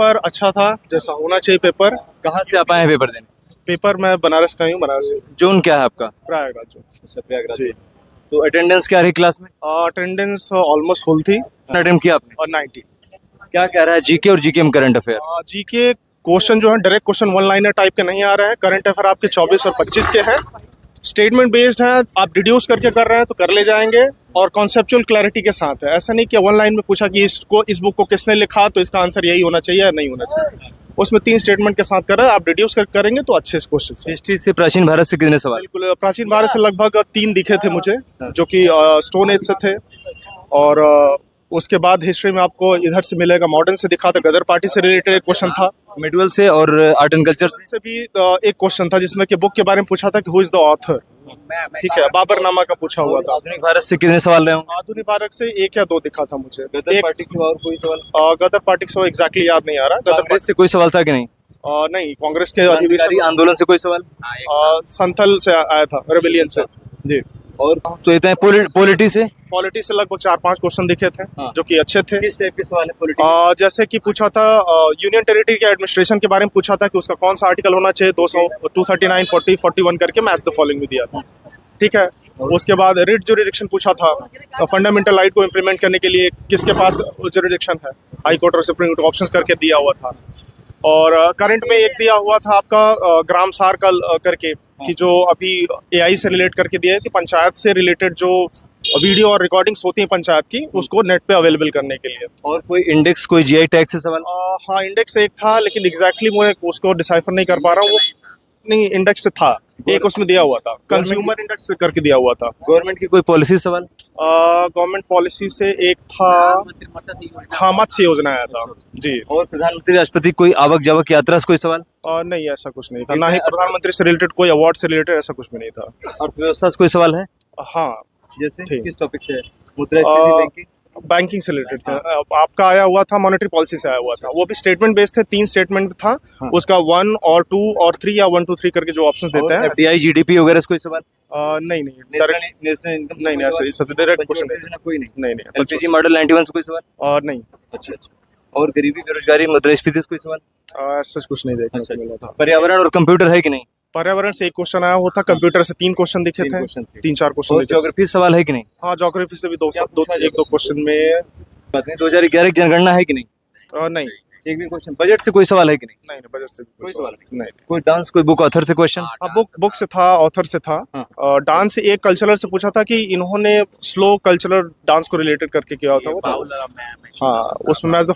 Paper अच्छा था, जैसा होना चाहिए पेपर। कहाँ से आप आए हैं पेपर देने? पेपर मैं बनारस का ही हूँ, बनारस से, जोन क्या है आपका? प्रयागराज। अच्छा, प्रयागराज जी। तो अटेंडेंस क्या रही क्लास में? अटेंडेंस ऑलमोस्ट फुल थी अटेम्प्ट किया आपने? और 90। क्या कह रहा है जीके और जीके में करंट अफेयर? जीके क्वेश्चन जो है direct question one liner type के नहीं आ रहे हैं। करंट अफेयर आपके 24 और 25 के हैं, स्टेटमेंट बेस्ड हैं, आप डिड्यूस करके कर रहे हैं तो कर ले जाएंगे, और कॉन्सेप्चुअल क्लैरिटी के साथ है। ऐसा नहीं कि वन लाइन में पूछा कि इस बुक को किसने लिखा तो इसका आंसर यही होना चाहिए या नहीं होना चाहिए। उसमें 3 स्टेटमेंट के साथ कर रहे हैं, आप डिड्यूस करेंगे तो अच्छे क्वेश्चन से। हिस्ट्री से प्राचीन भारत से कितने सवाल? बिल्कुल, प्राचीन भारत से लगभग 3 दिखे थे मुझे, जो कि स्टोन एज से थे, और उसके बाद हिस्ट्री में आपको इधर से मिलेगा, मॉडर्न से दिखा था, गदर पार्टी से रिलेटेड एक क्वेश्चन था, मिडवल से और आर्ट एंड कल्चर से। से भी एक क्वेश्चन था जिसमें कि बुक के बारे में पूछा था कि हु इज द ऑथर। ठीक है, बाबरनामा का पूछा हुआ था। आधुनिक भारत से कितने सवाल रहे होंगे? आधुनिक भारत से 1 या 2 दिखा था मुझे। गदर पार्टी के और कोई सवाल? गदर पार्टी से एग्जैक्टली याद नहीं आ रहा। गदर कांग्रेस से कोई सवाल था कि नहीं? नहीं, कांग्रेस के क्रांतिकारी अधिवेशन आंदोलन से कोई सवाल? संथल से आया था, रेबेलियन से। जी। और तो इतने पॉलिटी से? पॉलिटी से लगभग 4-5 क्वेश्चन दिखे थे, हाँ। जो कि अच्छे थे। किस टाइप के सवाल है पॉलिटी? जैसे कि पूछा था यूनियन टेरिटरी के एडमिनिस्ट्रेशन के बारे में पूछा था कि उसका कौन सा आर्टिकल होना चाहिए, 239, 40, 41 करके मैच द फॉलोइंग में दिया था। ठीक है, उसके बाद रिट जुरिडिक्शन पूछा था, फंडामेंटल राइट को इम्प्लीमेंट करने के लिए किसके पास जुरिडिक्शन है, हाई कोर्ट और सुप्रीम कोर्ट, ऑप्शंस करके दिया हुआ था। और करंट में एक दिया हुआ था आपका ग्राम सार करके, कि जो अभी एआई से रिलेट करके दिया है कि पंचायत से रिलेटेड जो वीडियो और रिकॉर्डिंग्स होती हैं पंचायत की, उसको नेट पे अवेलेबल करने के लिए। और कोई इंडेक्स, कोई जीआई टैग से सवाल? हाँ, इंडेक्स एक था, लेकिन एग्जैक्टली मैं उसको डिसाइफर नहीं कर पा रहा हूँ। वो नहीं, इंडेक्स से था एक, उसमें दिया हुआ था, कंज्यूमर इंडेक्स करके दिया हुआ था। गवर्नमेंट की कोई पॉलिसी सवाल? गवर्नमेंट पॉलिसी से एक था, हाँ, मत्स्य योजना आया था। जी। और प्रधानमंत्री राष्ट्रपति कोई आवक जावक यात्रा से कोई सवाल? नहीं, ऐसा कुछ नहीं था, ना ही प्रधानमंत्री से रिलेटेड कोई अवार्ड से रिलेटेड ऐसा कुछ भी नहीं था। अर्थव्यवस्था से कोई सवाल है? हाँ, जैसे ठीक। किस टॉपिक से है? मुद्रास्फीति, बैंकिंग? बैंकिंग से रिलेटेड था। आपका आया हुआ था मॉनेटरी पॉलिसी से आया हुआ था, वो भी स्टेटमेंट बेस्ड थे, 3 स्टेटमेंट था। उसका 1 और 2 और 3 या 1 2 3 करके जो ऑप्शंस देते हैं। एफडीआई, जीडीपी वगैरह से कोई सवाल? नहीं, डायरेक्ट नेशनल इनकम? नहीं, ऐसा इस डायरेक्ट क्वेश्चन कोई नहीं? नहीं। एलपीजी मॉडल 91 से कोई सवाल? नहीं, अच्छा। और गरीबी, बेरोजगारी, मुद्रास्फीति से कोई सवाल? ऐसा कुछ नहीं देखने को मिला था। पर्यावरण और कंप्यूटर है कि नहीं? पर्यावरण से एक क्वेश्चन आया हुआ था, कंप्यूटर से 3 क्वेश्चन दिखे थे, 3-4 क्वेश्चन और दिखे थे। ज्योग्राफी सवाल है कि नहीं? हाँ, ज्योग्राफी से भी 1-2 क्वेश्चन में। बात नहीं। 2011 की जनगणना है कि नहीं? नहीं, एक भी क्वेश्चन? बजट से कोई सवाल है कि नहीं? नहीं, बजट से कोई सवाल नहीं। कोई डांस, कोई बुक ऑथर से क्वेश्चन? हाँ, बुक से था, ऑथर से था। हाँ। डांस से एक कल्चरल से पूछा था कि इन्होंने स्लो कल्चरल डांस को रिलेटेड करके किया होता। हाँ, उसमें मैच द